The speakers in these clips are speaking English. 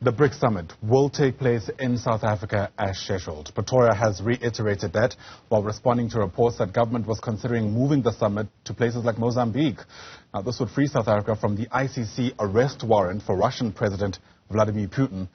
The BRICS summit will take place in South Africa as scheduled. Pretoria has reiterated that while responding to reports that government was considering moving the summit to places like Mozambique. Now, this would free South Africa from the ICC arrest warrant for Russian President Vladimir Putin.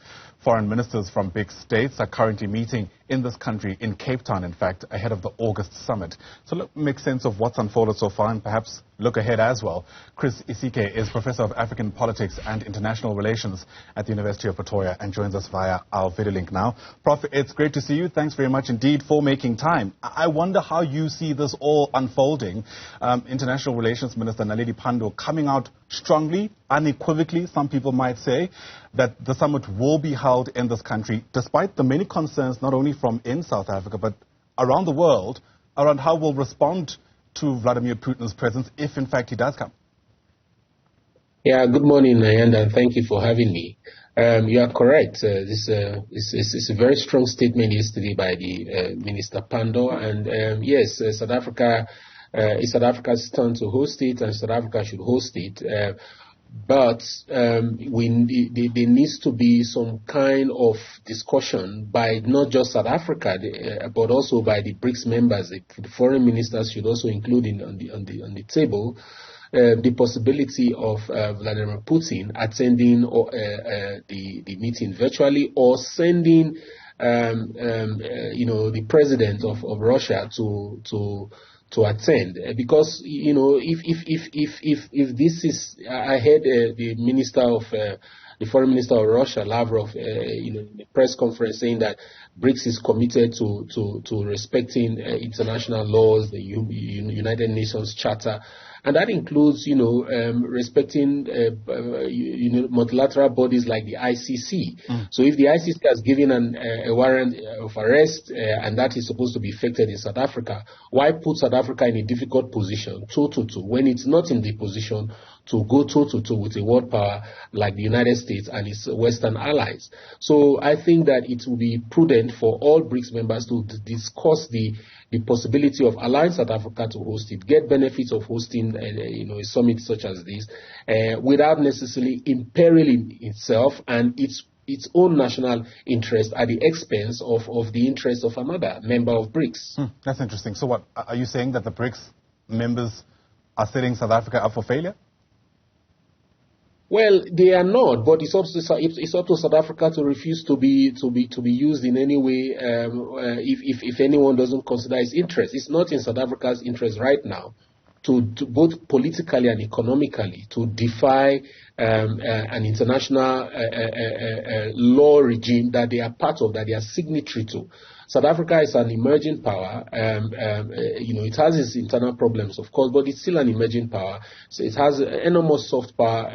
Foreign ministers from BRICS states are currently meeting in this country, in Cape Town, in fact, ahead of the August summit. So let's make sense of what's unfolded so far and perhaps look ahead as well. Isike is Professor of African Politics and International Relations at the University of Pretoria and joins us via our video link now. Prof, it's great to see you. Thanks very much indeed for making time. I wonder how you see this all unfolding. International Relations Minister Naledi Pandor coming out strongly, unequivocally, some people might say, that the summit will be held in this country, despite the many concerns not only from in South Africa, but around the world, around how we'll respond to Vladimir Putin's presence, if in fact he does come. Yeah, good morning, Ayanda, and thank you for having me. You are correct. This is a very strong statement yesterday by the Minister Pandor, and yes, South Africa, it's South Africa's turn to host it, and South Africa should host it. But there needs to be some kind of discussion by not just South Africa, but also by the BRICS members. The foreign ministers should also include on the table the possibility of Vladimir Putin attending the meeting virtually, or sending the president of Russia to attend, because if this is, I heard the foreign minister of Russia, Lavrov, in the press conference saying that BRICS is committed to respecting international laws, the United Nations Charter, and that includes respecting multilateral bodies like the ICC. So if the ICC has given a warrant of arrest and that is supposed to be effected in South Africa, why put South Africa in a difficult position, toe-to-toe, when it's not in the position to go toe-to-toe with a world power like the United States and its Western allies? So I think that it will be prudent for all BRICS members to discuss the possibility of allowing South Africa to host it, get benefits of hosting a summit such as this, without necessarily imperiling itself and its own national interest at the expense of the interest of another member of BRICS. That's interesting. So what, are you saying that the BRICS members are setting South Africa up for failure? Well, they are not, but it's up to South Africa to refuse to be used in any way if anyone doesn't consider its interest. It's not in South Africa's interest right now to both politically and economically to defy an international law regime that they are part of, that they are signatory to. South Africa is an emerging power. It has its internal problems, of course, but it's still an emerging power. So it has enormous soft power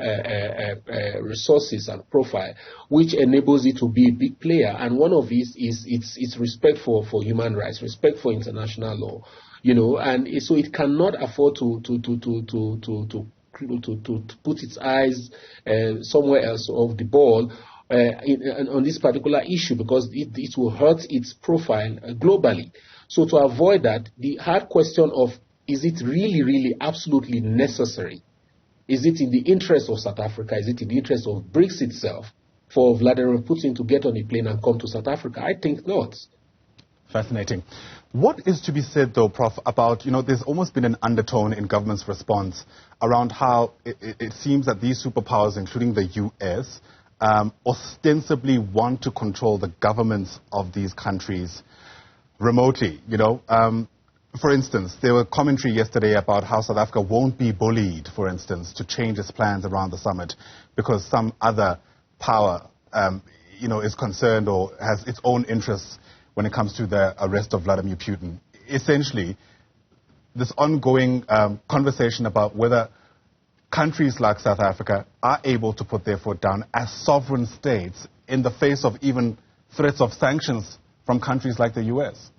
resources and profile, which enables it to be a big player. And one of these is its respect for human rights, respect for international law. And so it cannot afford to put its eyes somewhere else off the ball on this particular issue, because it will hurt its profile globally. So to avoid that, the hard question of, is it really, really absolutely necessary? Is it in the interest of South Africa? Is it in the interest of BRICS itself for Vladimir Putin to get on a plane and come to South Africa? I think not. Fascinating. What is to be said, though, Prof, about, there's almost been an undertone in government's response around how it seems that these superpowers, including the U.S., ostensibly want to control the governments of these countries remotely. For instance, there were commentary yesterday about how South Africa won't be bullied, for instance, to change its plans around the summit because some other power, is concerned or has its own interests when it comes to the arrest of Vladimir Putin. Essentially, this ongoing conversation about whether countries like South Africa are able to put their foot down as sovereign states in the face of even threats of sanctions from countries like the U.S.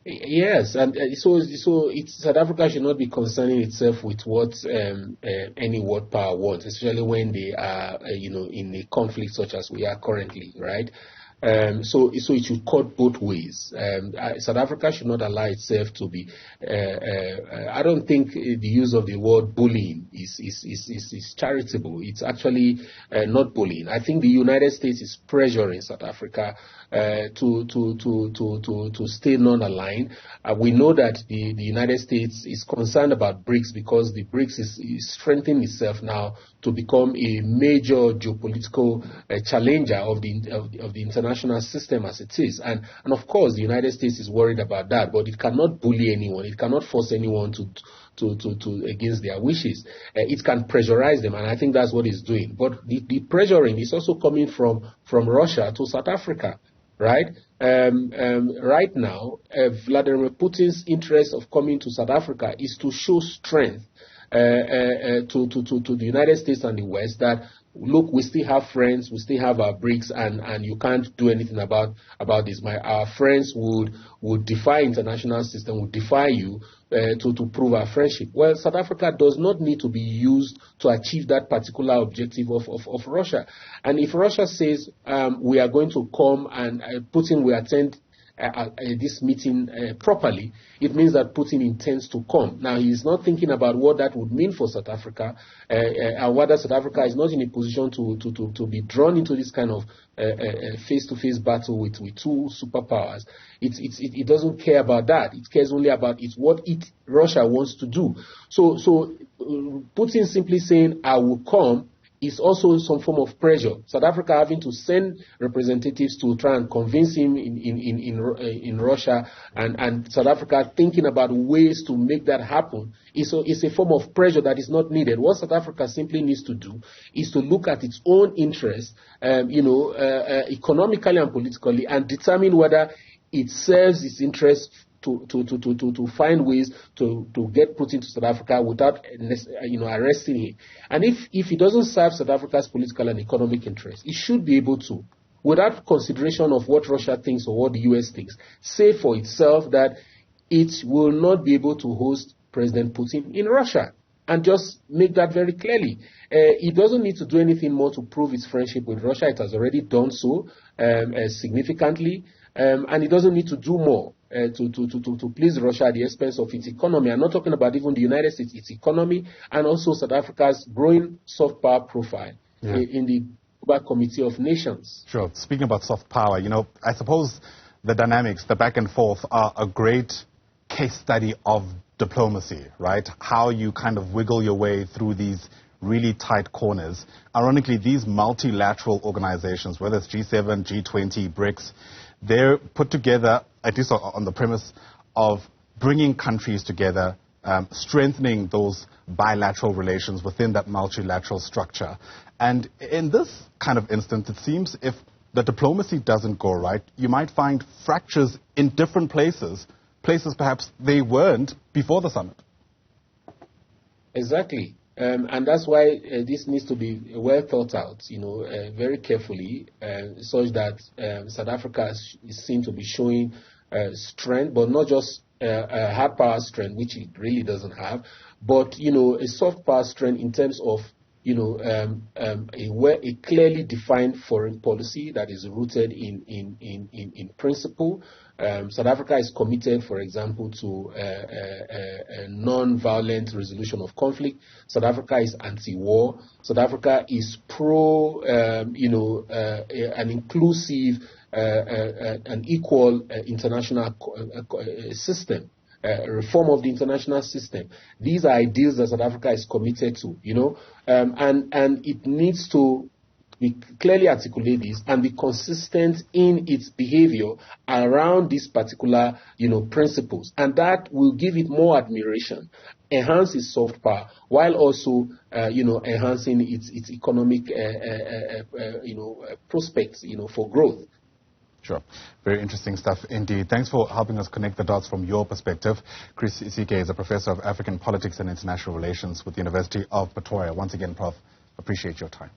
Yes, and so South Africa should not be concerning itself with what any world power wants, especially when they are, in a conflict such as we are currently, right? So it should cut both ways. South Africa should not allow itself to be. I don't think the use of the word bullying is charitable. It's actually not bullying. I think the United States is pressuring South Africa to stay non-aligned. We know that the United States is concerned about BRICS because the BRICS is strengthening itself now to become a major geopolitical challenger of the international system as it is. And of course, the United States is worried about that, but it cannot bully anyone. It cannot force anyone to against their wishes. It can pressurize them, and I think that's what it's doing. But the pressuring is also coming from Russia to South Africa. Right? Right now, Vladimir Putin's interest of coming to South Africa is to show strength to the United States and the West that, look, we still have friends, we still have our BRICS, and you can't do anything about this. Our friends would defy international system, would defy you to prove our friendship. Well, South Africa does not need to be used to achieve that particular objective of Russia. And if Russia says we are going to come and Putin will attend this meeting properly, it means that Putin intends to come. Now, he is not thinking about what that would mean for South Africa, and whether South Africa is not in a position to be drawn into this kind of face-to-face battle with two superpowers. It doesn't care about that. It cares only about what Russia wants to do. So Putin simply saying, I will come, is also some form of pressure. South Africa having to send representatives to try and convince him in Russia, and South Africa thinking about ways to make that happen is a form of pressure that is not needed. What South Africa simply needs to do is to look at its own interests, economically and politically, and determine whether it serves its interests to find ways to get Putin to South Africa without arresting him. And if it doesn't serve South Africa's political and economic interests, it should be able to, without consideration of what Russia thinks or what the US thinks, say for itself that it will not be able to host President Putin in Russia, and just make that very clearly. It doesn't need to do anything more to prove its friendship with Russia. It has already done so significantly, and it doesn't need to do more to please Russia at the expense of its economy. I'm not talking about even the United States, its economy, and also South Africa's growing soft power profile in the Global Committee of Nations. Sure. Speaking about soft power, I suppose the dynamics, the back and forth, are a great case study of diplomacy, right? How you kind of wiggle your way through these really tight corners. Ironically, these multilateral organizations, whether it's G7, G20, BRICS, they're put together, at least on the premise of bringing countries together, strengthening those bilateral relations within that multilateral structure. And in this kind of instance, it seems if the diplomacy doesn't go right, you might find fractures in different places perhaps they weren't before the summit. Exactly. And that's why this needs to be well thought out, very carefully, such that South Africa is seen to be showing strength, but not just hard power strength, which it really doesn't have, but, a soft power strength in terms of, a clearly defined foreign policy that is rooted in principle. South Africa is committed, for example, to a non-violent resolution of conflict. South Africa is anti-war. South Africa is pro, an inclusive, an equal international system. Reform of the international system. These are ideals that South Africa is committed to, and it needs to be clearly articulate this and be consistent in its behavior around these particular, principles, and that will give it more admiration, enhance its soft power, while also, enhancing its economic, prospects, for growth. Sure. Very interesting stuff indeed. Thanks for helping us connect the dots from your perspective. Chris Isike is a professor of African politics and international relations with the University of Pretoria. Once again, Prof, appreciate your time.